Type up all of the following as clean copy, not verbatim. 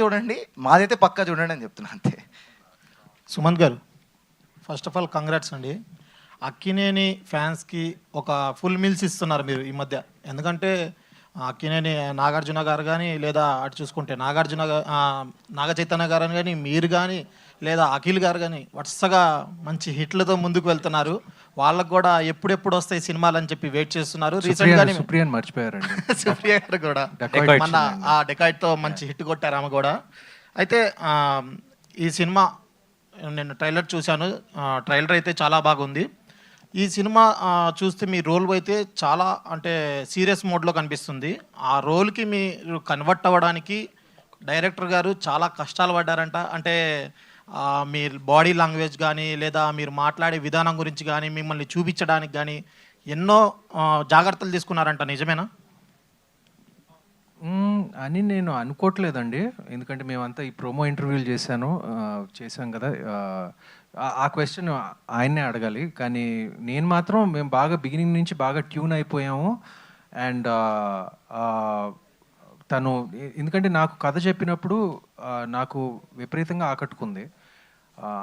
చూడండి, మాదైతే పక్కా చూడండి అని చెప్తున్నా అంతే. సుమంత్ గారు, ఫస్ట్ ఆఫ్ ఆల్ కంగ్రాట్స్ అండి. అక్కినేని ఫ్యాన్స్కి ఒక ఫుల్ మీల్స్ ఇస్తున్నారు మీరు ఈ మధ్య. ఎందుకంటే అక్కినేని నాగార్జున గారు కానీ, లేదా అటు చూసుకుంటే నాగ చైతన్య గారు కానీ, మీరు కానీ, లేదా అఖిల్ గారు కానీ వరుసగా మంచి హిట్లతో ముందుకు వెళ్తున్నారు. వాళ్ళకు కూడా ఎప్పుడెప్పుడు వస్తాయి సినిమాలు అని చెప్పి వెయిట్ చేస్తున్నారు. రీసెంట్గానే సుప్రియన్ మర్చిపోయారండి. సుప్రియ గారు కూడా Dacoit మన ఆ డెకాయిట్తో మంచి హిట్ కొట్టారు ఆమె కూడా. అయితే ఈ సినిమా నేను ట్రైలర్ చూశాను. ట్రైలర్ అయితే చాలా బాగుంది. ఈ సినిమా చూస్తే మీ రోల్ అయితే చాలా అంటే సీరియస్ మోడ్లో కనిపిస్తుంది. ఆ రోల్కి మీరు కన్వర్ట్ అవ్వడానికి డైరెక్టర్ గారు చాలా కష్టాలు పడ్డారంట. అంటే మీ బాడీ లాంగ్వేజ్ కానీ, లేదా మీరు మాట్లాడే విధానం గురించి కానీ, మిమ్మల్ని చూపించడానికి కానీ ఎన్నో జాగ్రత్తలు తీసుకున్నారంట. నిజమేనా? అని నేను అనుకోవట్లేదండి. ఎందుకంటే మేమంతా ఈ ప్రోమో ఇంటర్వ్యూలు చేశాం కదా. ఆ క్వశ్చన్ ఆయన్నే అడగాలి. కానీ నేను మాత్రం మేము బాగా బిగినింగ్ నుంచి బాగా ట్యూన్ అయిపోయాము. అండ్ తను ఎందుకంటే నాకు కథ చెప్పినప్పుడు నాకు విపరీతంగా ఆకట్టుకుంది.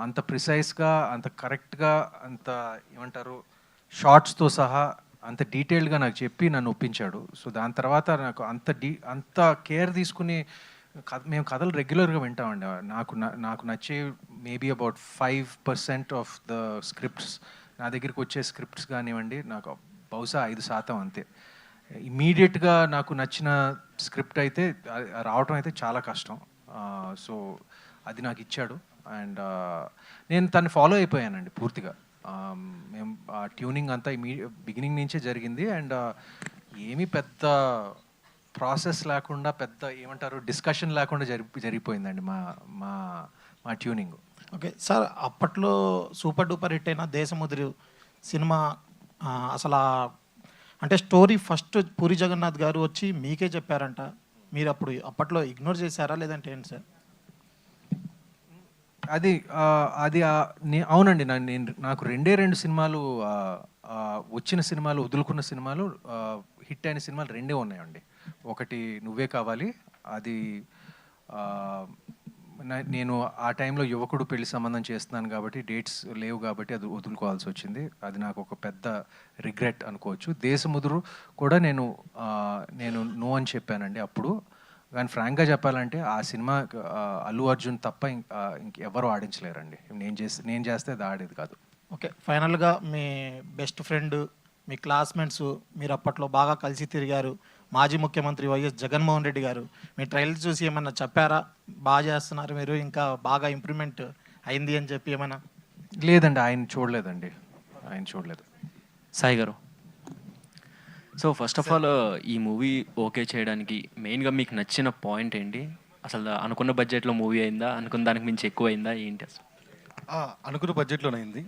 అంత ప్రిసైజ్గా, అంత కరెక్ట్గా, అంత ఏమంటారు షార్ట్స్తో సహా అంత డీటెయిల్డ్గా నాకు చెప్పి నన్ను ఒప్పించాడు. సో దాని తర్వాత నాకు అంత కేర్ తీసుకుని మేము కథలు రెగ్యులర్గా వింటామండి. నాకు నచ్చే maybe about 5% of the scripts నా దగ్గరికి వచ్చే స్క్రిప్ట్స్ కానివ్వండి, నాకు బహుశా 5% అంతే. ఇమీడియట్గా నాకు నచ్చిన స్క్రిప్ట్ అయితే రావటం అయితే చాలా కష్టం. సో అది నాకు ఇచ్చాడు. అండ్ నేను తను ఫాలో అయిపోయానండి పూర్తిగా. మేము ఆ ట్యూనింగ్ అంతా బిగినింగ్ నుంచే జరిగింది. అండ్ ఏమీ పెద్ద ప్రాసెస్ లేకుండా, పెద్ద ఏమంటారు డిస్కషన్ లేకుండా జరిగిపోయిందండి మా మా మా ట్యూనింగ్. ఓకే సార్, అప్పట్లో సూపర్ డూపర్ హిట్ అయిన దేశముద్రి సినిమా అసలు అంటే స్టోరీ ఫస్ట్ పూరి జగన్నాథ్ గారు వచ్చి మీకే చెప్పారంట. మీరు అప్పట్లో ఇగ్నోర్ చేశారా, లేదంటే ఏంటి సార్? అది అవునండి. నాకు 2 సినిమాలు వచ్చిన సినిమాలు, వదులుకున్న సినిమాలు, హిట్ అయిన సినిమాలు 2 ఉన్నాయండి. ఒకటి నువ్వే కావాలి. అది నేను ఆ టైంలో యువకుడు పెళ్లి సంబంధం చేస్తున్నాను కాబట్టి డేట్స్ లేవు కాబట్టి అది వదులుకోవాల్సి వచ్చింది. అది నాకు ఒక పెద్ద రిగ్రెట్ అనుకోవచ్చు. దేశముదురు కూడా నేను నో అని చెప్పానండి అప్పుడు. కానీ ఫ్రాంక్గా చెప్పాలంటే ఆ సినిమా అల్లు అర్జున్ తప్ప ఇంకెవరు ఆడించలేరండి. నేను చేస్తే అది ఆడేది కాదు. ఓకే, ఫైనల్గా మీ బెస్ట్ ఫ్రెండ్, మీ క్లాస్మేట్స్, మీరు అప్పట్లో బాగా కలిసి తిరిగారు మాజీ ముఖ్యమంత్రి వైఎస్ జగన్మోహన్ రెడ్డి గారు, మీ ట్రైలర్ చూసి ఏమన్నా చెప్పారా? బాగా చేస్తున్నారు మీరు, ఇంకా బాగా ఇంప్రూవ్మెంట్ అయింది అని చెప్పి ఏమన్నా? లేదండి, ఆయన చూడలేదు. సాయి గారు, సో ఫస్ట్ ఆఫ్ ఆల్ ఈ మూవీ ఓకే చేయడానికి మెయిన్గా మీకు నచ్చిన పాయింట్ ఏంటి? అసలు అనుకున్న బడ్జెట్లో మూవీ అయిందా? అనుకున్న దానికి మించి ఎక్కువ అయిందా? ఏంటి అసలు? అనుకున్న బడ్జెట్లోనే అయింది.